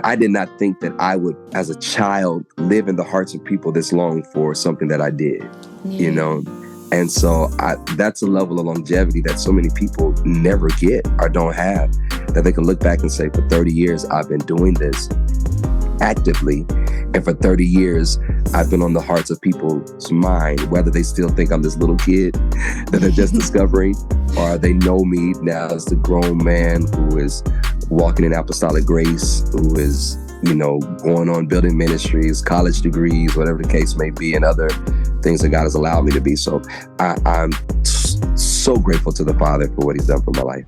I did not think that I would, as a child, live in the hearts of people this long for something that I did, you know? And so that's a level of longevity that so many people never get or don't have, that they can look back and say, for 30 years, I've been doing this actively. And for 30 years, I've been on the hearts of people's mind, whether they still think I'm this little kid that they're just discovering, or they know me now as the grown man who is walking in apostolic grace, who is, you know, going on building ministries, college degrees, whatever the case may be, and other things that God has allowed me to be. So I'm so grateful to the Father for what he's done for my life.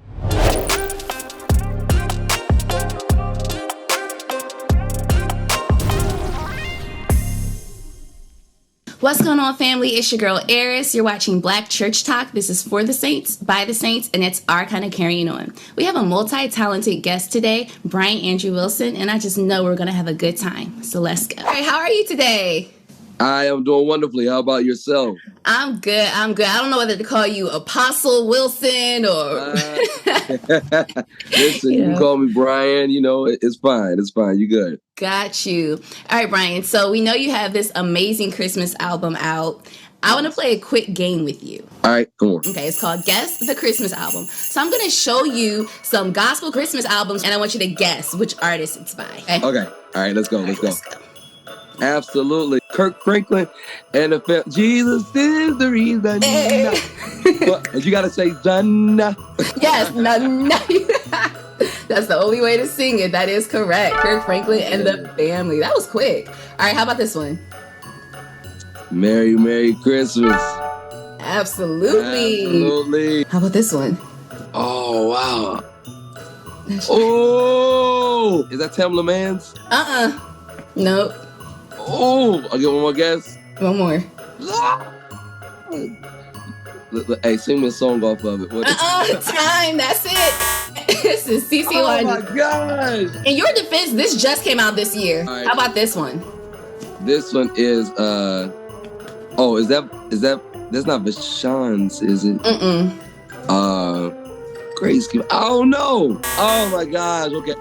What's going on, family? It's your girl, Eris. You're watching Black Church Talk. This is for the saints, by the saints, and it's our kind of carrying on. We have a multi-talented guest today, Bryan Andrew Wilson, and I just know we're going to have a good time. So let's go. All right, how are you today? I am doing wonderfully. How about yourself? I'm good. I don't know whether to call you Apostle Wilson or... Listen, you can call me Bryan. You know, it's fine. It's fine. You good. Got you. All right, Bryan. So we know you have this amazing Christmas album out. I want to play a quick game with you. All right, come on. Okay, it's called Guess the Christmas Album. So I'm going to show you some gospel Christmas albums, and I want you to guess which artist it's by. Okay. All right, let's go. Let's go. Absolutely. Kirk Franklin and the Jesus is the reason. Hey. But you got to say, Donna. Yes, no. That's the only way to sing it. That is correct. Kirk Franklin and the Family. That was quick. All right, how about this one? Merry, Merry Christmas. Absolutely. How about this one? Oh, wow. Oh, is that Tamla Mans? Nope. Oh, I'll get one more guess. One more. Hey, sing me a song off of it. Time. That's it. This is CC Oh my gosh. In your defense, this just came out this year. Right. How about this one? This one is is that's not Vashon's, is it? Grace. I don't know. Oh my gosh. Okay.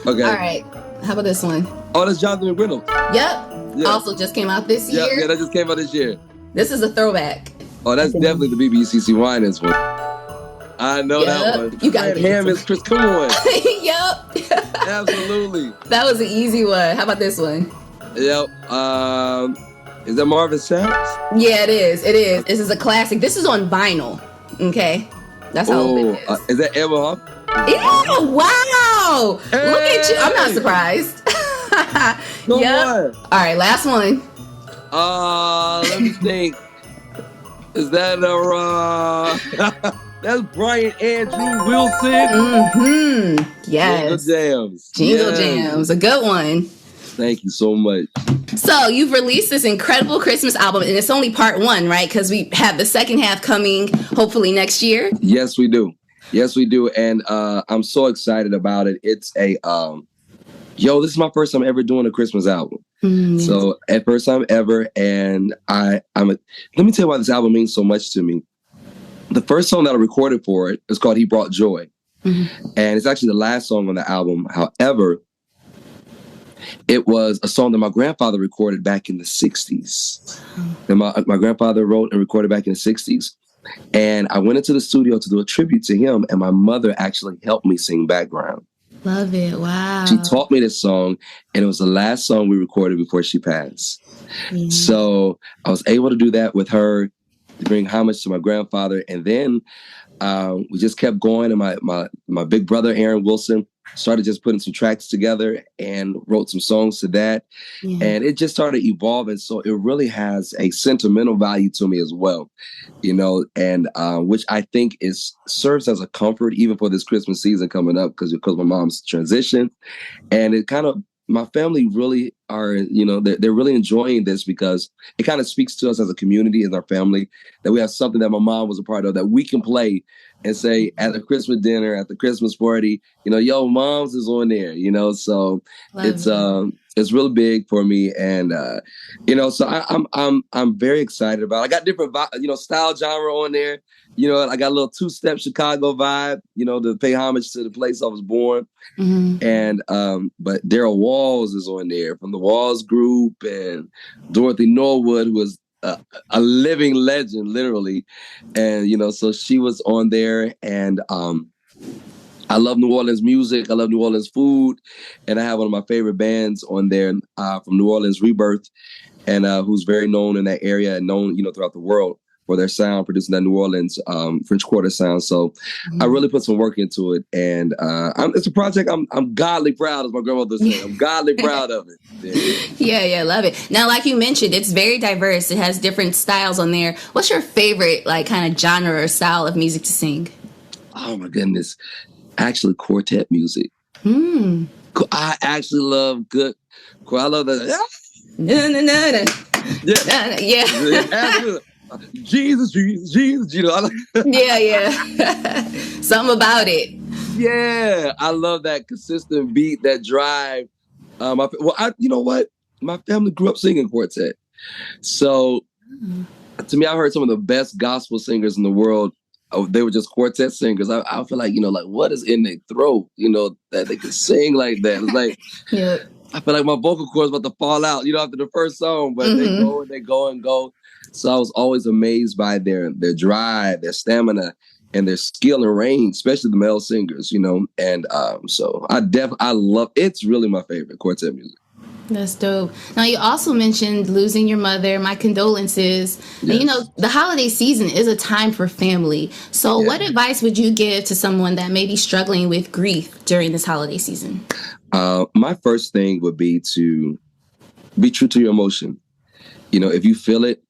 All right. How about this one? Oh, that's Jonathan McReynolds. Yep. Yeah. Also just came out this year. Yeah, that just came out this year. This is a throwback. Oh, that's definitely the BBCC Winans one. I know that one. You got it. Ham is Chris. Come on. Yep. Absolutely. That was an easy one. How about this one? Yep. Is that Marvin Sapp? Yeah, it is. It is. This is a classic. This is on vinyl. Okay. That's how old it is. Is that Emma Hawk? Yeah, wow. Hey. Look at you. I'm not surprised. Yep. All right, last one. Let me think. Is that that's Bryan Andrew Wilson? Mm-hmm. Yes. Jingle Jams. Jams. A good one. Thank you so much. So you've released this incredible Christmas album, and it's only part one, right? Because we have the second half coming hopefully next year. Yes, we do. And I'm so excited about it. It's a this is my first time ever doing a Christmas album. Mm-hmm. So first time ever. And let me tell you why this album means so much to me. The first song that I recorded for it is called He Brought Joy. Mm-hmm. And it's actually the last song on the album. However, it was a song that my grandfather recorded back in the 60s. And my grandfather wrote and recorded back in the 60s. And I went into the studio to do a tribute to him, and my mother actually helped me sing background. Love it. Wow. She taught me this song, and it was the last song we recorded before she passed. Yeah. So I was able to do that with her, to bring homage to my grandfather. And then we just kept going, and my big brother, Aaron Wilson, started just putting some tracks together and wrote some songs to that. Yeah. And it just started evolving. So it really has a sentimental value to me as well, and which I think serves as a comfort even for this Christmas season coming up, because my mom's transition. And it kind of, my family really are, they're really enjoying this, because it kind of speaks to us as a community, as our family, that we have something that my mom was a part of that we can play and say at the Christmas dinner, at the Christmas party, yo, mom's is on there, so It's really big for me, and so I'm very excited about it. I got different style genre on there. I got a little two-step Chicago vibe, to pay homage to the place I was born. Mm-hmm. And but Daryl Walls is on there from the Walls Group, and Dorothy Norwood, who was a living legend, literally. And so she was on there, and I love New Orleans music. I love New Orleans food. And I have one of my favorite bands on there from New Orleans, Rebirth, and who's very known in that area and known, throughout the world for their sound, producing that New Orleans French Quarter sound. So I really put some work into it. And it's a project I'm godly proud, as my grandmother said. I'm godly proud of it. Yeah, love it. Now, like you mentioned, it's very diverse. It has different styles on there. What's your favorite, like, kind of genre or style of music to sing? Oh, my goodness. Actually, quartet music. I actually love good. I love that. Yeah. Jesus. Yeah. Something about it. Yeah, I love that consistent beat, that drive. You know what? My family grew up singing quartet, so to me, I heard some of the best gospel singers in the world. They were just quartet singers. I feel like, like, what is in their throat, that they can sing like that. It's like, yeah. I feel like my vocal cords about to fall out, after the first song, but they go and go. So I was always amazed by their drive, their stamina, and their skill and range, especially the male singers, And so I love, it's really my favorite quartet music. That's dope. Now, you also mentioned losing your mother. My condolences. Yes. And, the holiday season is a time for family. So what advice would you give to someone that may be struggling with grief during this holiday season? My first thing would be to be true to your emotion. If you feel it,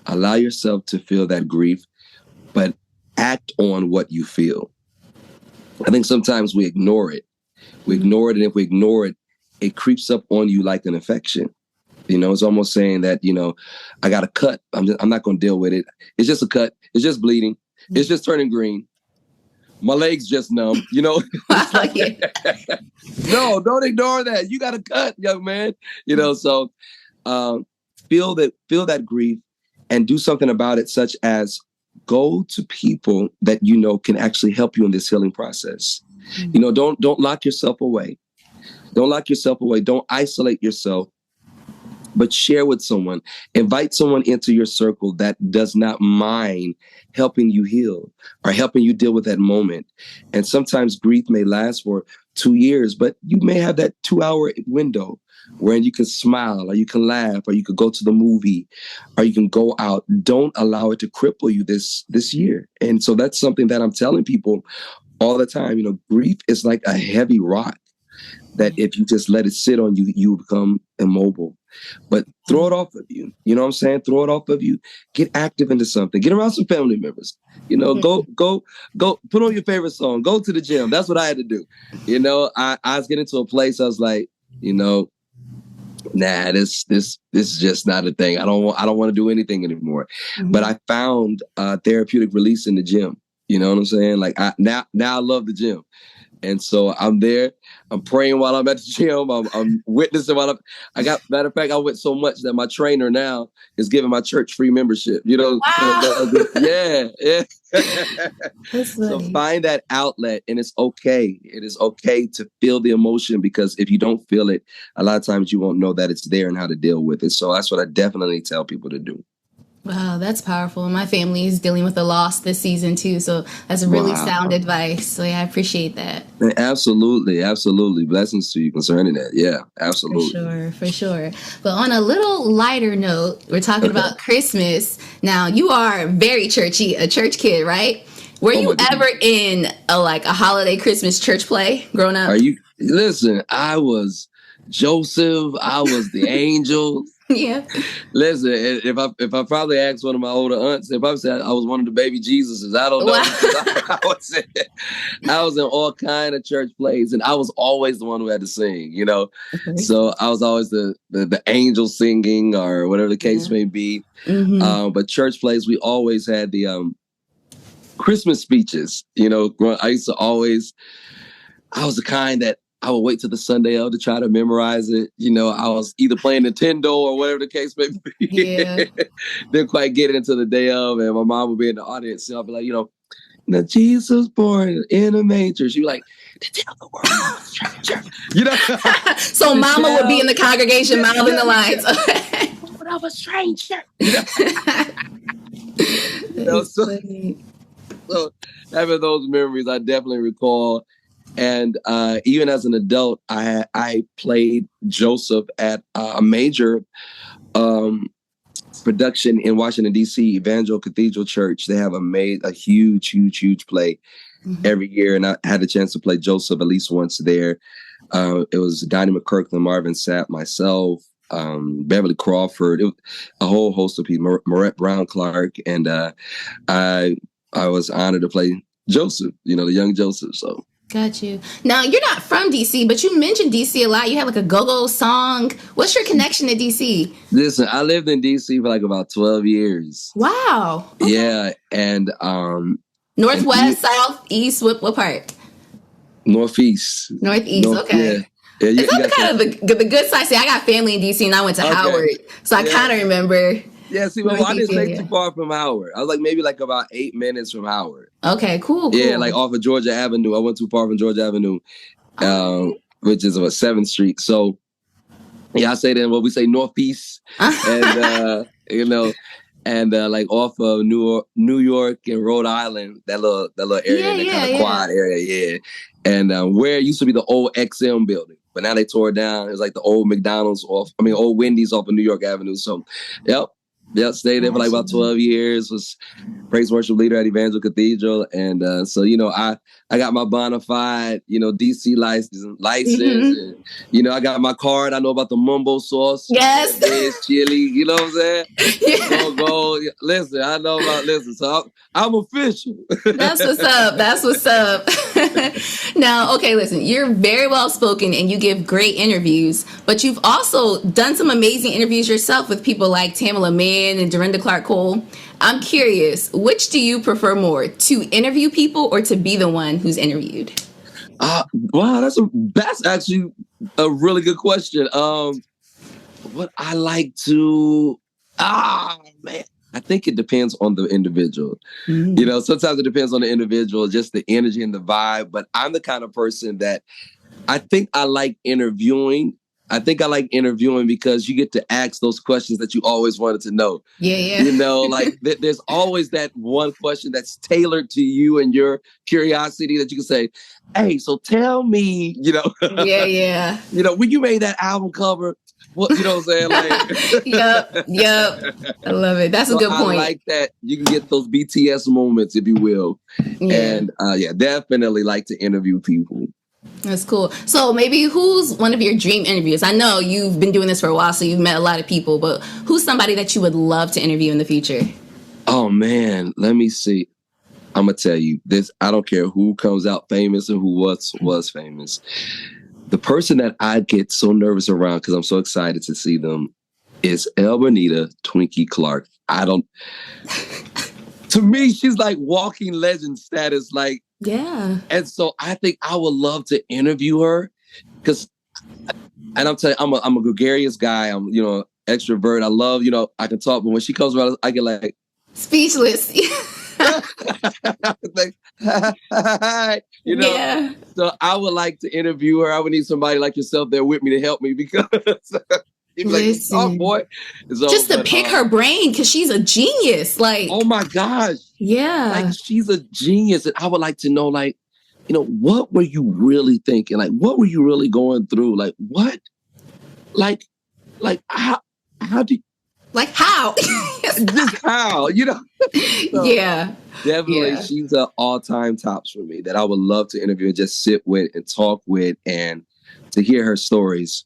allow yourself to feel that grief, but act on what you feel. I think sometimes we ignore it. And if we ignore it, it creeps up on you like an infection. It's almost saying that, I got a cut. I'm not going to deal with it. It's just a cut. It's just bleeding. It's just turning green. My leg's just numb, No, don't ignore that. You got a cut, young man. So feel that grief and do something about it, such as go to people that can actually help you in this healing process. Don't lock yourself away. Don't lock yourself away. Don't isolate yourself, but share with someone. Invite someone into your circle that does not mind helping you heal or helping you deal with that moment. And sometimes grief may last for 2 years, but you may have that 2-hour window where you can smile or you can laugh or you could go to the movie or you can go out. Don't allow it to cripple you this year. And so that's something that I'm telling people all the time. Grief is like a heavy rock that if you just let it sit on you, you become immobile. But throw it off of you. You know what I'm saying? Throw it off of you. Get active into something. Get around some family members. Go put on your favorite song. Go to the gym. That's what I had to do. I was getting to a place I was like, nah, this is just not a thing. I don't want to do anything anymore. But I found therapeutic release in the gym. You know what I'm saying? Like now I love the gym. And so I'm there. I'm praying while I'm at the gym. I'm witnessing matter of fact, I went so much that my trainer now is giving my church free membership. Wow. Yeah. So find that outlet, and it's okay. It is okay to feel the emotion, because if you don't feel it, a lot of times you won't know that it's there and how to deal with it. So that's what I definitely tell people to do. Wow, that's powerful. My family is dealing with a loss this season too, so that's really sound advice. So yeah, I appreciate that. Absolutely. Blessings to you concerning that. Yeah, absolutely. For sure. But on a little lighter note, we're talking about Christmas. Now, you are very churchy, a church kid, right? Were you ever in a holiday Christmas church play growing up? Listen, I was Joseph. I was the angel. Yeah. Listen, if I probably asked one of my older aunts, if I said I was one of the baby Jesuses, I don't know. Wow. I was in all kind of church plays, and I was always the one who had to sing, So I was always the angel singing or whatever the case may be. But church plays, we always had the Christmas speeches. I was the kind that I would wait till the Sunday of to try to memorize it. You know, I was either playing Nintendo or whatever the case may be. Yeah. Didn't quite get it until the day of, and my mom would be in the audience, and I'll be like, you know, now Jesus born in a manger. She'd be like, to tell the world I was a stranger. You know? So mama would be in the congregation mouthing the lines. I was a stranger. You know? So having those memories, I definitely recall. And even as an adult, I played Joseph at a major production in Washington, D.C., Evangel Cathedral Church. They have a huge play every year. And I had a chance to play Joseph at least once there. It was Donnie McKirkland, Marvin Sapp, myself, Beverly Crawford, a whole host of people, Marette Brown Clark. And I was honored to play Joseph, you know, the young Joseph. So. Got you. Now, you're not from D.C., but you mentioned D.C. a lot. You have like a go-go song. What's your connection to D.C.? Listen, I lived in D.C. for like about 12 years. Wow. Okay. Yeah. And Northwest, South, East, what part? Northeast. Northeast, okay. Yeah, is that kind of the good side? See, I got family in D.C. and I went to Howard, so I kind of remember. Yeah, see, well, I didn't stay too far from Howard. I was like maybe like about 8 minutes from Howard. Okay, cool. Yeah, like off of Georgia Avenue. I went too far from Georgia Avenue, which is 7th Street. So, yeah, I say then we say Northeast, and you know, and like off of New York and Rhode Island, that little area, kind of quad area, and where it used to be the old XM building. But now they tore it down. It was like the old McDonald's old Wendy's off of New York Avenue. So, yep, stayed there for like about 12 years, was praise worship leader at Evangel Cathedral. And so, you know, I got my bona fide, you know, DC license. And, you know, I got my card. I know about the mumbo sauce. Yes. It's chili. You know what I'm saying? Yeah. Go. Listen, I know about So I'm official. That's what's up. Now, okay, listen, you're very well spoken and you give great interviews, but you've also done some amazing interviews yourself with people like Tamala Mann and Dorinda Clark Cole. I'm curious, which do you prefer more, to interview people or to be the one who's interviewed? Wow, that's actually a really good question. What I like to, man, I think it depends on the individual. You know, sometimes it depends on the individual, just the energy and the vibe. But I'm the kind of person that I think I like interviewing. I think I like interviewing because you get to ask those questions that you always wanted to know. Yeah. You know, like there's always that one question that's tailored to you and your curiosity that you can say, hey, so tell me, you know. Yeah. You know, when you made that album cover, what, you know what I'm saying? Like, Yep. I love it. That's a good point. I like that you can get those BTS moments, if you will. Yeah. And definitely like to interview people. That's cool. So maybe who's one of your dream interviews? I know you've been doing this for a while, so you've met a lot of people, but who's somebody that you would love to interview in the future? Oh, man. Let me see. I'm going to tell you this. I don't care who comes out famous and who was famous. The person that I get so nervous around because I'm so excited to see them is Elbernita Twinkie Clark. To me, she's like walking legend status. Like, yeah. And so I think I would love to interview her because, and I'm telling you, I'm a gregarious guy. I'm, you know, extrovert. I love, you know, I can talk, but when she comes around, I get like speechless. like, you know. Yeah. So I would like to interview her. I would need somebody like yourself there with me to help me because. Listen, like, oh boy, just to pick her brain because she's a genius. Like, oh my gosh, yeah, like she's a genius, and I would like to know, like, you know, what were you really thinking? Like, what were you really going through? Like, what? Like how do you, like how? Just how, you know? So, yeah, definitely, she's an all-time tops for me that I would love to interview and just sit with and talk with and to hear her stories.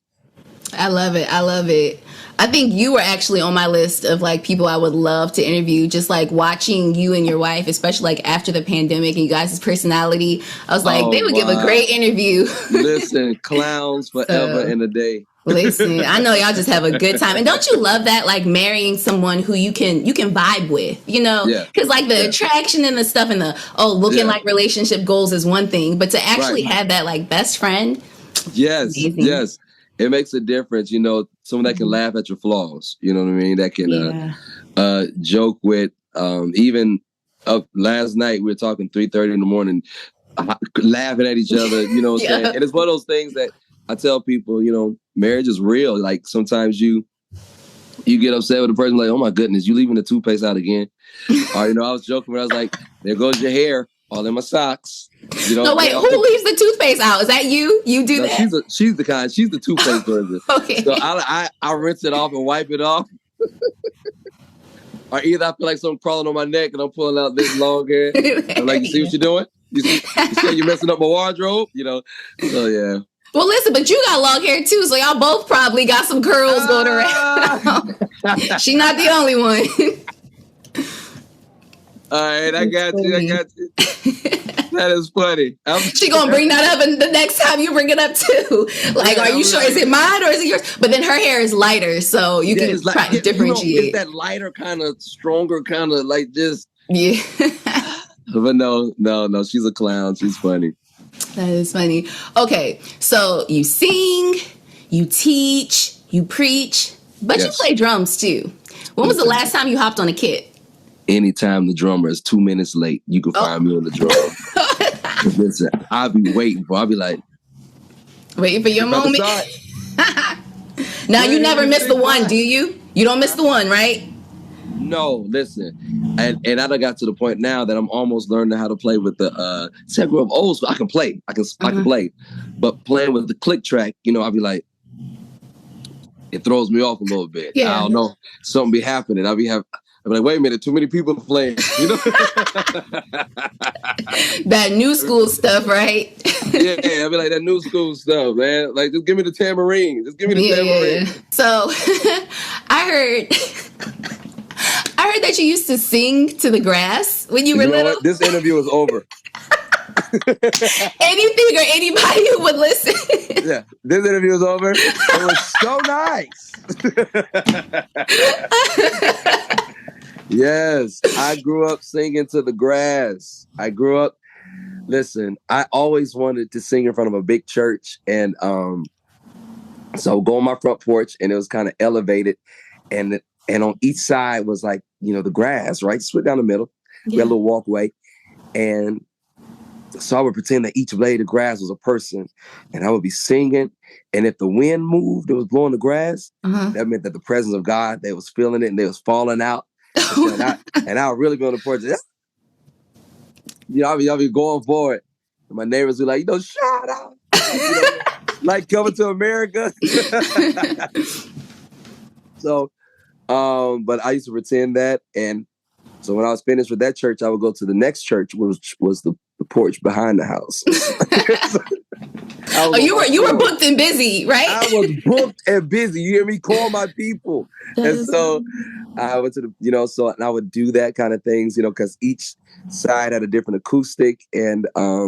I love it. I think you were actually on my list of like people I would love to interview, just like watching you and your wife, especially like after the pandemic and you guys' personality. I was like, they would give a great interview. Listen, clowns forever in a day. Listen, I know y'all just have a good time. And don't you love that, like marrying someone who you can vibe with, you know? Because like the attraction and the stuff and the, looking like relationship goals is one thing, but to actually have that like best friend, Yes, Amazing. yes. It makes a difference, someone that can laugh at your flaws, you know what I mean? That can joke with, even last night we were talking 3:30 in the morning, laughing at each other, you know what I'm saying? And it's one of those things that I tell people, marriage is real. Like sometimes you get upset with a person like, oh my goodness, you leaving the toothpaste out again? Or, I was joking when I was like, there goes your hair all in my socks. No, wait, who leaves the toothpaste out? Is that you? You do that? She's the toothpaste version. Okay. So I rinse it off and wipe it off. Or either I feel like something crawling on my neck and I'm pulling out this long hair. I'm like, you see what you're doing? You see you're messing up my wardrobe? So yeah. Well, listen, but you got long hair too, so y'all both probably got some curls going around. She's not the only one. All right, I got you. That is funny. She gonna bring that up, and the next time you bring it up too. Like, are you sure? Is it mine or is it yours? But then her hair is lighter, so you can try to differentiate. It's that lighter, kind of stronger, kind of like just. Yeah. But no, she's a clown. She's funny. That is funny. Okay, so you sing, you teach, you preach, but you play drums too. When was the last time you hopped on a kit? Anytime the drummer is 2 minutes late, you can find me on the drum. Listen, I'll be waiting like... Waiting for your moment? Now, you never miss the one, do you? You don't miss the one, right? No, listen. And I done got to the point now that I'm almost learning how to play with the... See, I grew up old school. I can play. I can play. But playing with the click track, I'll be like... It throws me off a little bit. Yeah. I don't know. Something be happening. I'm like, wait a minute, too many people playing, That new school stuff, right? Yeah, I be like, that new school stuff, man. Like, just give me the tambourine. Yeah. So, I heard that you used to sing to the grass when you were little. What? This interview is over. Anything or anybody who would listen. Yeah, this interview is over. It was so nice. Yes, I grew up singing to the grass. Listen, I always wanted to sing in front of a big church. And so go on my front porch, and it was kind of elevated. And on each side was like, the grass, right? Split down the middle. Yeah. We had a little walkway. And so I would pretend that each blade of grass was a person. And I would be singing. And if the wind moved, it was blowing the grass. That meant that the presence of God, they was feeling it and they was falling out. and I would really be on the porch. I'll be going for it. And my neighbors be like, shut up. Like Coming to America. So, but I used to pretend that. And so when I was finished with that church, I would go to the next church, which was the porch behind the house. You were booked and busy, right? I was booked and busy. You hear me? Call my people. And so I went to and I would do that kind of things, because each side had a different acoustic. And, I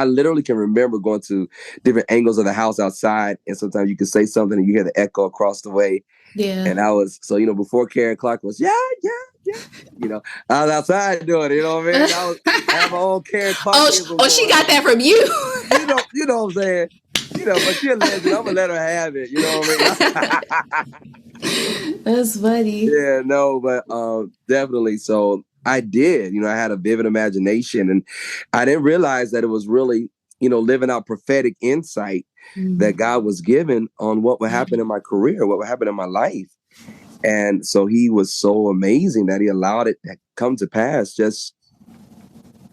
literally can remember going to different angles of the house outside. And sometimes you could say something and you hear the echo across the way. Yeah. And I was, before Karen Clark was, yeah. I was outside doing it, you know what I mean? I have my own Karen Clark. Oh, she got that from you. you know what I'm saying? But she's a legend. I'm going to let her have it, you know what I mean? That's funny. Yeah, no, but definitely. So I did, I had a vivid imagination, and I didn't realize that it was really, living out prophetic insight that God was given on what would happen in my career, what would happen in my life. And so he was so amazing that he allowed it to come to pass just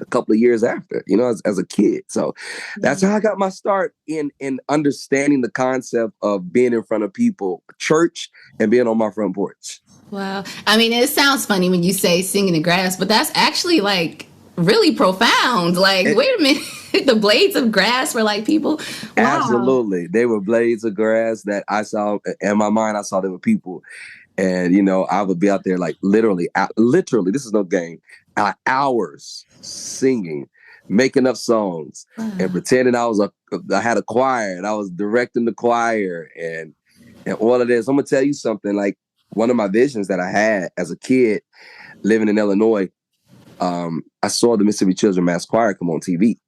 a couple of years after, as a kid. So that's how I got my start in understanding the concept of being in front of people, church, and being on my front porch. Wow. I mean, it sounds funny when you say singing in grass, but that's actually like really profound. Like, wait a minute, the blades of grass were like people. Wow. Absolutely. They were blades of grass that I saw in my mind. I saw they were people. And, I would be out there like literally, this is no game, hours singing, making up songs and pretending I had a choir and I was directing the choir and all of this. I'm going to tell you something, like one of my visions that I had as a kid living in Illinois, I saw the Mississippi Children's Mass Choir come on TV.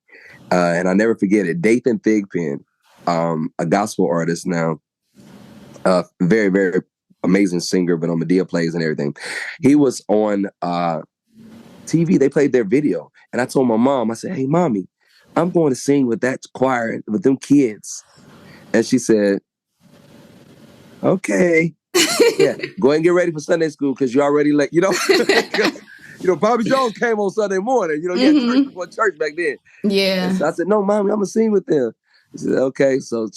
And I never forget it. Dathan Thigpen, a gospel artist now, very, very amazing singer, but on Medea plays and everything. He was on TV. They played their video. And I told my mom, I said, hey, mommy, I'm going to sing with that choir, with them kids. And she said, okay. Yeah, go ahead and get ready for Sunday school because you already late. Bobby Jones came on Sunday morning. You had church before church back then. Yeah. And so I said, no, mommy, I'm going to sing with them. She said, okay. So,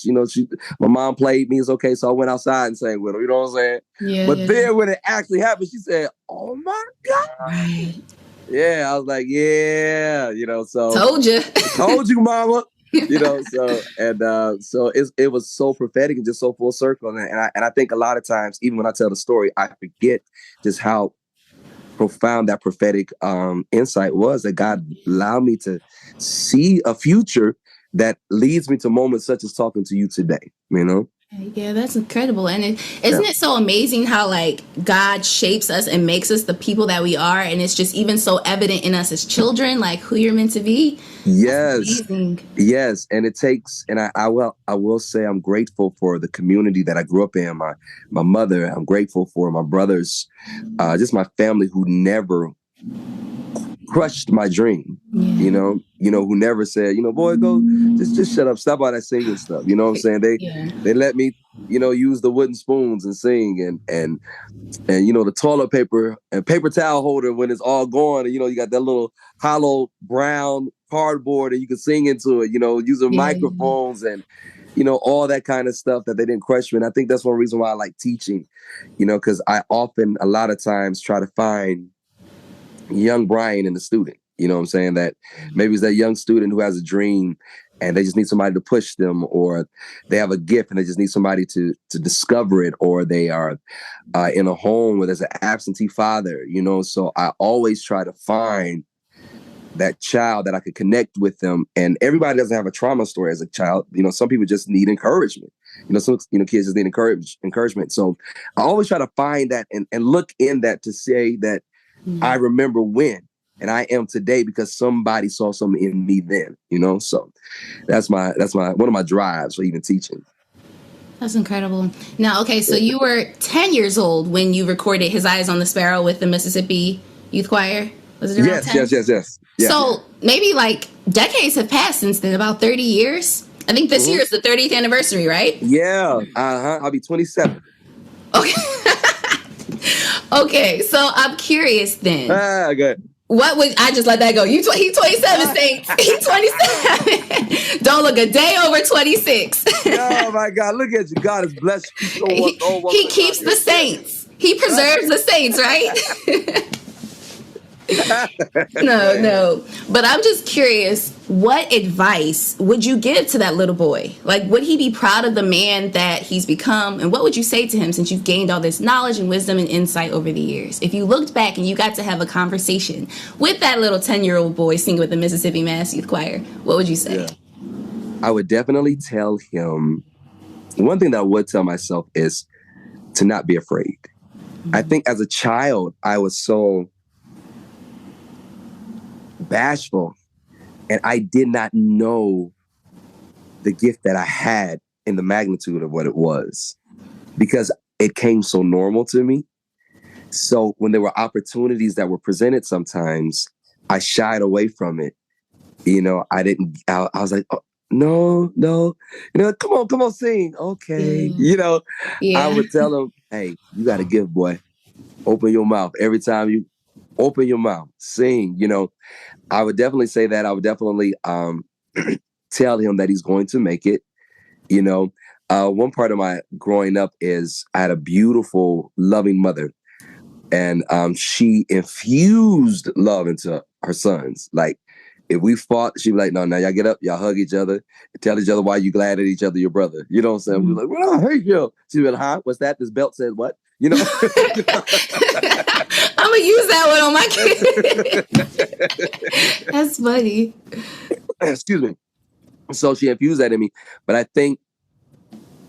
my mom played me. It's okay. So I went outside and sang with her. You know what I'm saying? Yeah. But then when it actually happened, she said, oh, my God. Right. Yeah. I was like, yeah. So. Told you. Told you, mama. So it was so prophetic and just so full circle. And I think a lot of times, even when I tell the story, I forget just how profound that prophetic insight was, that God allowed me to see a future that leads me to moments such as talking to you today, Yeah, that's incredible. And isn't it so amazing how like God shapes us and makes us the people that we are, and it's just even so evident in us as children, like who you're meant to be. Yes. Yes. And it takes, and I will say I'm grateful for the community that I grew up in, my mother. I'm grateful for my brothers, just my family who never crushed my dream, who never said, boy, go just shut up, stop all that singing stuff. You know what I'm saying? They let me, use the wooden spoons and sing and the toilet paper and paper towel holder when it's all gone. And, you got that little hollow brown cardboard and you can sing into it, using microphones and, all that kind of stuff that they didn't crush me. And I think that's one reason why I like teaching, because I often, a lot of times, try to find young Bryan in the student, you know what I'm saying? That maybe it's that young student who has a dream and they just need somebody to push them, or they have a gift and they just need somebody to discover it, or they are in a home where there's an absentee father, So I always try to find that child that I could connect with them. And everybody doesn't have a trauma story as a child. Some people just need encouragement. Some kids just need encouragement. So I always try to find that and look in that to say that I remember when, and I am today because somebody saw something in me then, So that's one of my drives for even teaching. That's incredible. Now, okay, so you were 10 years old when you recorded His Eyes on the Sparrow with the Mississippi Youth Choir. Was it around 10? Yes. Yeah. So maybe like decades have passed since then, about 30 years. I think this year is the 30th anniversary, right? Yeah. I'll be 27. Okay. Okay, so I'm curious then. Okay. What would I just let that go? He's 27, Saints. He's 27. Don't look a day over 26. Oh my God, look at you. God has blessed you so much. He keeps the saints. He preserves the saints, right? No. But I'm just curious, what advice would you give to that little boy? Like, would he be proud of the man that he's become? And what would you say to him since you've gained all this knowledge and wisdom and insight over the years? If you looked back and you got to have a conversation with that little 10-year-old boy singing with the Mississippi Mass Youth Choir, what would you say? Yeah. I would definitely tell him, one thing that I would tell myself is to not be afraid. I think as a child, I was so bashful, and I did not know the gift that I had in the magnitude of what it was, because it came so normal to me. So when there were opportunities that were presented, sometimes I shied away from it. I was like, oh, no, come on, sing. Okay. Yeah. I would tell him, hey, you got to give, boy. Open your mouth. Every time you open your mouth, sing, I would definitely say that. I would definitely tell him that he's going to make it. One part of my growing up is I had a beautiful, loving mother, and she infused love into her sons. Like, if we fought, she'd be like, no, now y'all get up, y'all hug each other, and tell each other why you glad at each other, your brother. You know what I'm saying? We're like, well, I hate you. She'd be like, huh? What's that? This belt says what? I'm gonna use that one on my kid. That's funny. Excuse me. So she infused that in me. But I think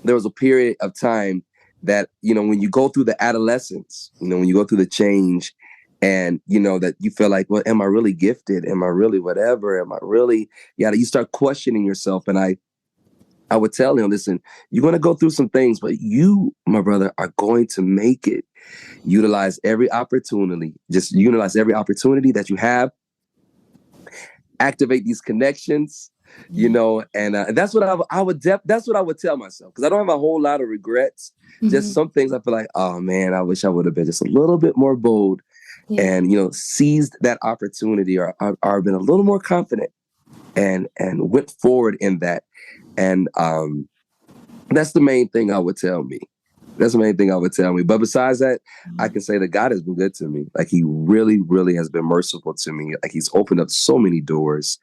there was a period of time that, when you go through the adolescence, when you go through the change, And, that you feel like, well, am I really gifted? Am I really whatever? Am I really, you start questioning yourself. And I would tell him, listen, you're going to go through some things, but you, my brother, are going to make it. Utilize every opportunity. Just utilize every opportunity that you have. Activate these connections, and that's what that's what I would tell myself, because I don't have a whole lot of regrets. Just some things I feel like, oh man, I wish I would have been just a little bit more bold and seized that opportunity, or been a little more confident and went forward in that. And that's the main thing I would tell me. That's the main thing I would tell me. But besides that, I can say that God has been good to me. Like, he really, really has been merciful to me. Like, he's opened up so many doors,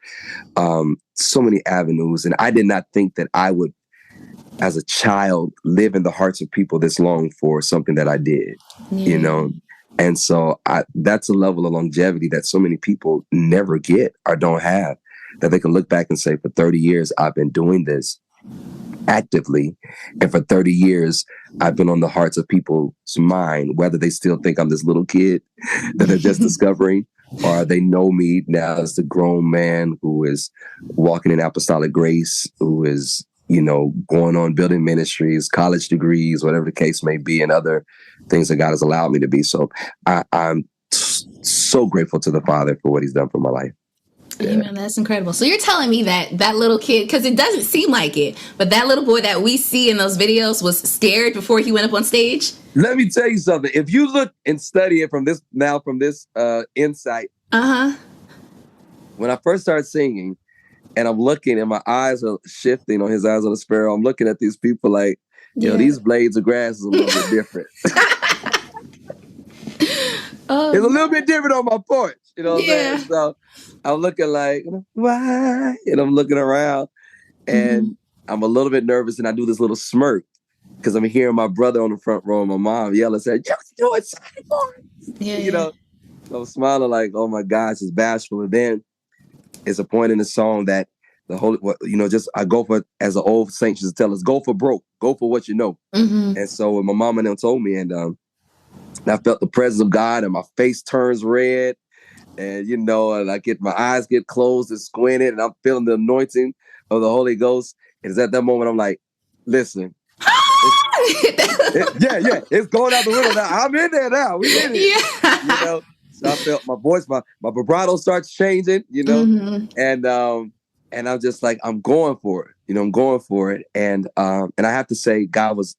so many avenues. And I did not think that I would, as a child, live in the hearts of people this long for something that I did, And so that's a level of longevity that so many people never get or don't have, that they can look back and say, for 30 years, I've been doing this actively, and for 30 years I've been on the hearts of people's mind, whether they still think I'm this little kid that they're just discovering, or they know me now as the grown man who is walking in apostolic grace, who is going on building ministries, college degrees, whatever the case may be, and other things that God has allowed me to be. So I'm so grateful to the Father for what he's done for my life. Yeah. Amen. That's incredible. So you're telling me that little kid, because it doesn't seem like it, but that little boy that we see in those videos was scared before he went up on stage? Let me tell you something. If you look and study it from this insight, when I first started singing and I'm looking and my eyes are shifting on his eyes on the sparrow, I'm looking at these people like, these blades of grass is a little bit different. It's a little bit different on my porch, what I'm saying? So I'm looking like, why? And I'm looking around and I'm a little bit nervous, and I do this little smirk because I'm hearing my brother on the front row and my mom yell and say, "Just do it, So I'm smiling like, oh my gosh, it's bashful. And then it's a point in the song that the Holy, I go for, as the old saints used to tell us, go for broke, go for what you know. And so when my mom and them told me, and I felt the presence of God, and my face turns red. And, and my eyes get closed and squinted, and I'm feeling the anointing of the Holy Ghost. And it's at that moment I'm like, listen, it's going out the window now. I'm in there now. We in it. So I felt my voice, my vibrato starts changing, and I'm just like, I'm going for it. I'm going for it. And I have to say, God was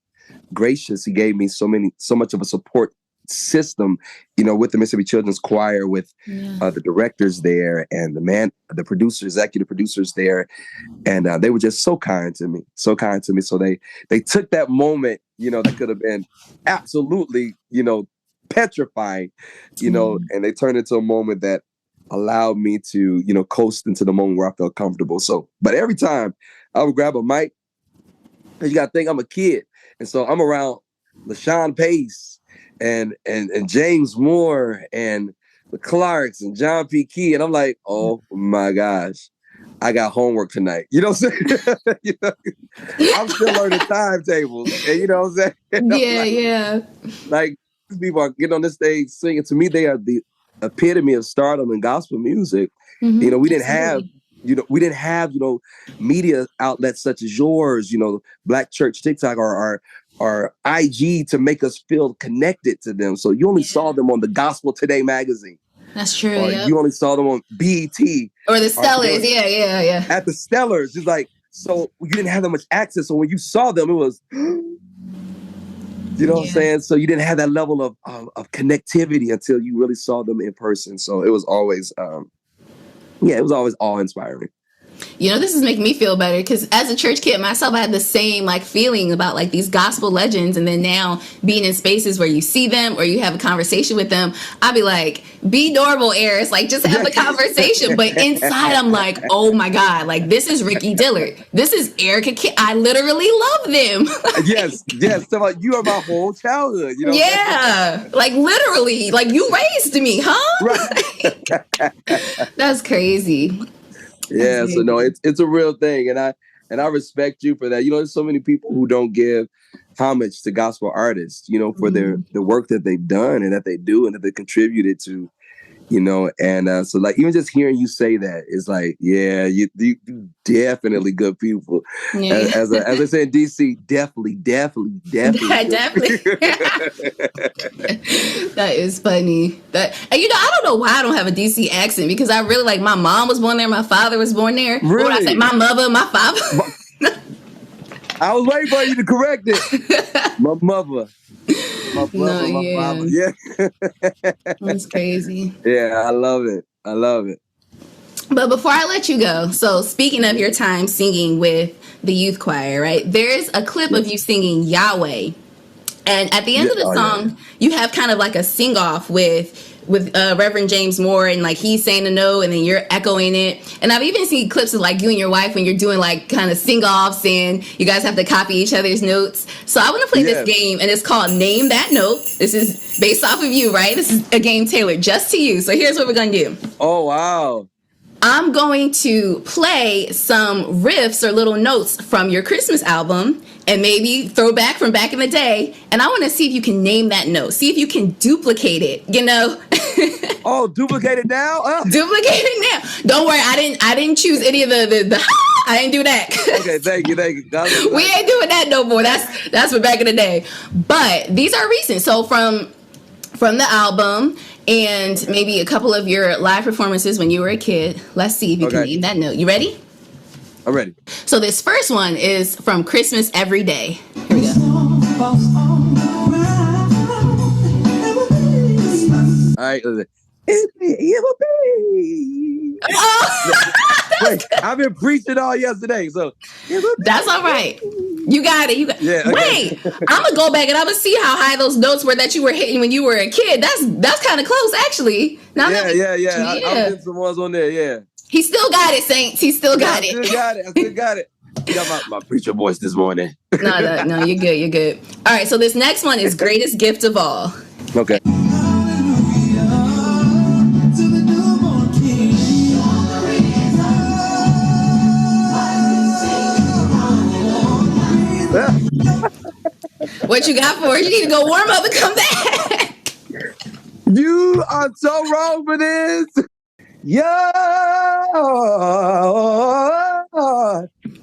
gracious. He gave me so much of a support system, with the Mississippi Children's Choir, with the directors there, and the producers, executive producers there, and they were just so kind to me. So they took that moment, that could have been absolutely, petrifying, and they turned it into a moment that allowed me to, coast into the moment where I felt comfortable. So, but every time I would grab a mic, you got to think I'm a kid, and so I'm around LaShawn Pace and James Moore and the Clarks and John P. Key. And I'm like, oh my gosh, I got homework tonight. You know what I'm saying? I'm still learning timetables. And you know what I'm saying? Like, these people are getting on this stage singing. To me, they are the epitome of stardom in gospel music. We didn't have, media outlets such as yours, BlackChurchTok or IG to make us feel connected to them. So you only saw them on the Gospel Today magazine. That's true. Or you only saw them on BET. Or the Stellars. Yeah. At the Stellars. It's like, so you didn't have that much access. So when you saw them, it was, what I'm saying? So you didn't have that level of connectivity until you really saw them in person. So it was always, it was always awe-inspiring. This is making me feel better, because as a church kid myself, I had the same feeling about these gospel legends, and then now being in spaces where you see them or you have a conversation with them, I'll be like, be normal, Eris, just have a conversation. But inside I'm like, oh my God, this is Ricky Dillard, this is Erica Kidd. I literally love them. yes. So you are my whole childhood. Literally, you raised me, huh? Right. That's crazy. Yeah, so no, it's a real thing, and And I respect you for that. You know, there's so many people who don't give homage to gospel artists, you know, for the work that they've done and that they do and that they contributed to, you know. And so like, even just hearing you say that is like, yeah, you definitely good people. Yeah. As I say in DC, definitely. Definitely. That is funny. And you know, I don't know why I don't have a DC accent, because I really, like, my mom was born there, my father was born there. Really? What I say, my mother, my father. I was waiting for you to correct it. My mother. My father. Yeah. That's crazy. Yeah, I love it. But before I let you go, so speaking of your time singing with the youth choir, right? There's a clip of you singing Yahweh. And at the end of the song, you have kind of like a sing-off with Reverend James Moore, and like he's saying a note and then you're echoing it. And I've even seen clips of like you and your wife when you're doing like kind of sing-offs and you guys have to copy each other's notes. So I want to play this game, and it's called Name That Note. This is based off of you, right? This is a game tailored just to you. So here's what we're going to do. Oh, wow. I'm going to play some riffs or little notes from your Christmas album and maybe throwback from back in the day. And I want to see if you can name that note. See if you can duplicate it, you know? Oh, duplicate it now? Duplicate it now. Don't worry, I didn't choose any of the I didn't do that. Okay, thank you. We ain't doing that no more. That's for back in the day. But these are recent. So from the album and maybe a couple of your live performances when you were a kid. Let's see if you can name that note. You ready? I'm ready. So this first one is from Christmas Every Day. Here we go. All right. It will be. Wait, I've been preaching all yesterday, so that's all right. You got it. Yeah, okay. Wait, I'm gonna go back and I'm gonna see how high those notes were that you were hitting when you were a kid. That's kind of close, actually. Now I'll get some ones on there. Yeah. He still got it, Saints. He still got it. I still got it. You got my preacher voice this morning. No, you're good. You're good. All right, so this next one is Greatest Gift of All. Okay. What you got for us? You need to go warm up and come back. You are so wrong for this. Yeah.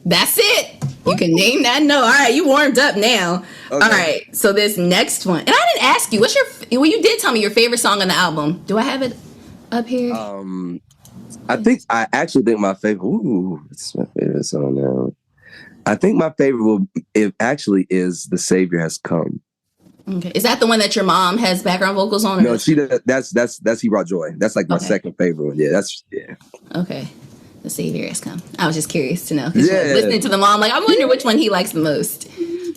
That's it. You can name that note. All right, you warmed up now. Okay. All right, so this next one, and I didn't ask you, well, you did tell me your favorite song on the album. Do I have it up here? I actually think my favorite. It's my favorite song now. I think my favorite is "The Savior Has Come." Okay, is that the one that your mom has background vocals on? No, that's He Brought Joy. That's like my second favorite one. Okay, "The Savior Has Come." I was just curious to know. Listening to the mom, like I wonder which one he likes the most.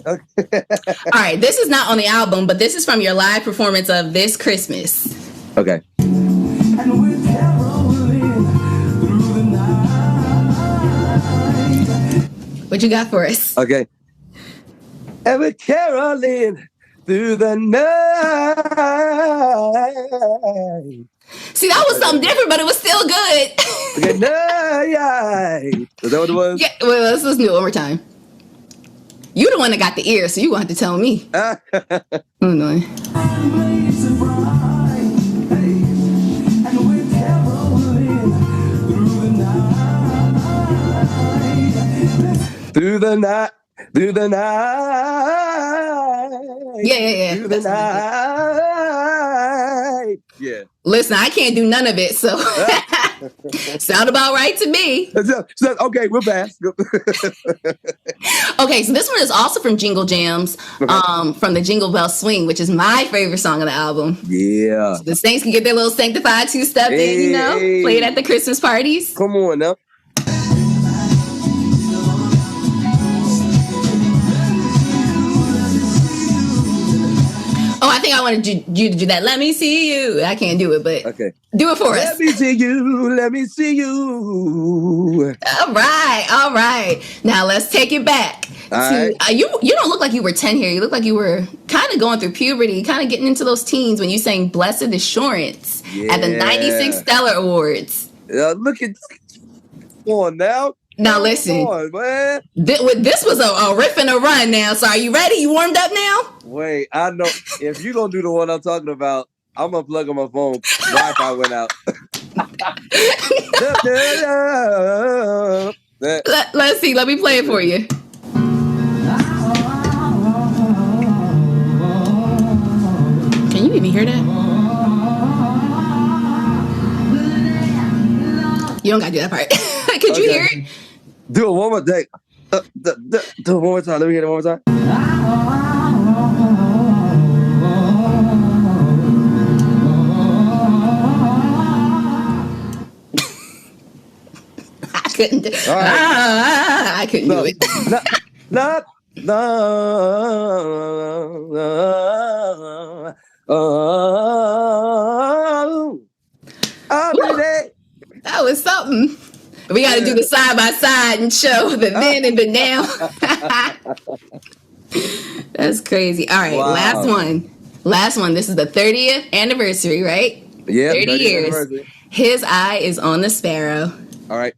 Okay. All right, this is not on the album, but this is from your live performance of This Christmas. Okay. What you got for us? Okay. Ever caroling through the night. See, that was something different, but it was still good. Okay, night. Is that what it was? Yeah, well, let's listen to it one more time. You the one that got the ear, so you gonna have to tell me. Oh, no. Through the night. Yeah. Through the night. Yeah. Listen, I can't do none of it, so sound about right to me. Okay, we'll pass. Okay, so this one is also from Jingle Jams, from the Jingle Bell Swing, which is my favorite song on the album. Yeah. So the Saints can get their little sanctified two-step in, play it at the Christmas parties. Come on now. Oh, I think I wanted you to do that. Let me see you. I can't do it, but do it for us. Let me see you. Let me see you. All right. Now let's take it back. You don't look like you were 10 here. You look like you were kind of going through puberty, kind of getting into those teens when you sang Blessed Assurance at the 96 Stellar Awards. Look at on now. Now listen, on, man. This was a riff and a run now. So are you ready? You warmed up now? Wait, I know. If you don't do the one I'm talking about, I'm going to plug on my phone. Wi-Fi went out. Let's see. Let me play it for you. Can you even hear that? You don't got to do that part. Could you hear it? Do it one more day. Do it one more time. Let me hear it one more time. I couldn't do it. Right. I couldn't do it. That was something. We got to do the side by side and show the then and the now. That's crazy. All right, wow. Last one. This is the 30th anniversary, right? Yeah, 30 years. His eye is on the sparrow. All right.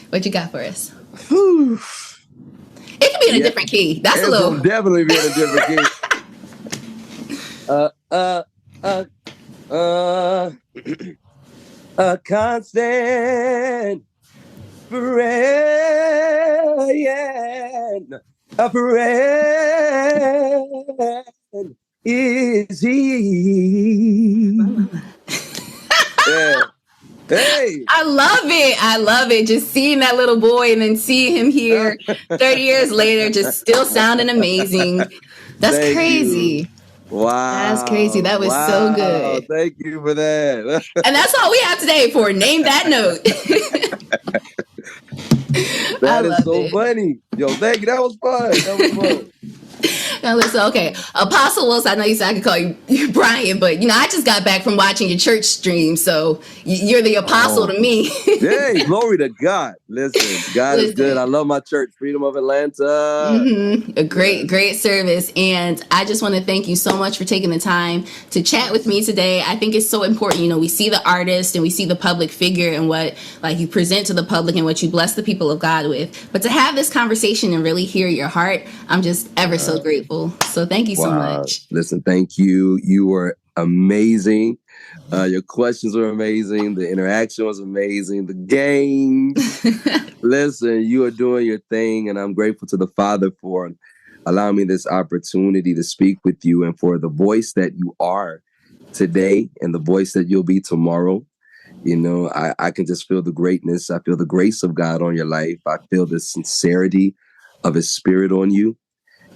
What you got for us? Whew. It could be in a different key. That's a little. Definitely be in a different key. A constant friend, a friend is he. Yeah. Hey. I love it. Just seeing that little boy and then seeing him here 30 years later, just still sounding amazing. That's Thank crazy. You. Wow. That's crazy. That was so good. Thank you for that. And that's all we have today for Name That Note. That is so funny. Yo, thank you. That was fun. Now listen, okay. Apostle Wilson, I know you said I could call you Bryan, but I just got back from watching your church stream, so you're the apostle to me. Hey, glory to God. Listen, God is good. I love my church, Freedom of Atlanta. Mm-hmm. A great service. And I just want to thank you so much for taking the time to chat with me today. I think it's so important. We see the artist and we see the public figure and what you present to the public and what you bless the people of God with. But to have this conversation and really hear your heart, I'm just ever so grateful. So thank you so much. Listen, thank you. You were amazing. Your questions were amazing. The interaction was amazing. The game. Listen, you are doing your thing, and I'm grateful to the Father for allowing me this opportunity to speak with you and for the voice that you are today and the voice that you'll be tomorrow. I can just feel the greatness. I feel the grace of God on your life. I feel the sincerity of His Spirit on you.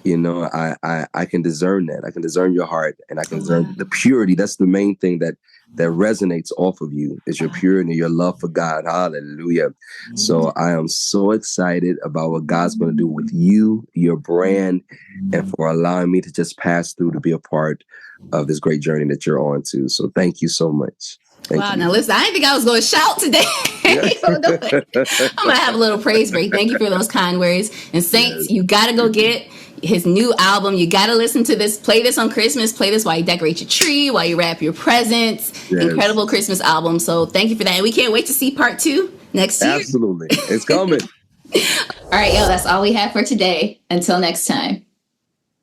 I can discern that. I can discern your heart, and I can discern the purity. That's the main thing that resonates off of you is your purity and your love for God. Hallelujah. So I am so excited about what God's going to do with you, your brand, and for allowing me to just pass through to be a part of this great journey that you're on to. So thank you so much. Thank you. Now listen, I didn't think I was going to shout today. I'm going to have a little praise break. Thank you for those kind words. And Saints, you got to go get his new album. You got to listen to this. Play this on Christmas. Play this while you decorate your tree, while you wrap your presents. Yes. Incredible Christmas album. So thank you for that. And we can't wait to see part 2 next year. Absolutely. It's coming. All right, that's all we have for today. Until next time.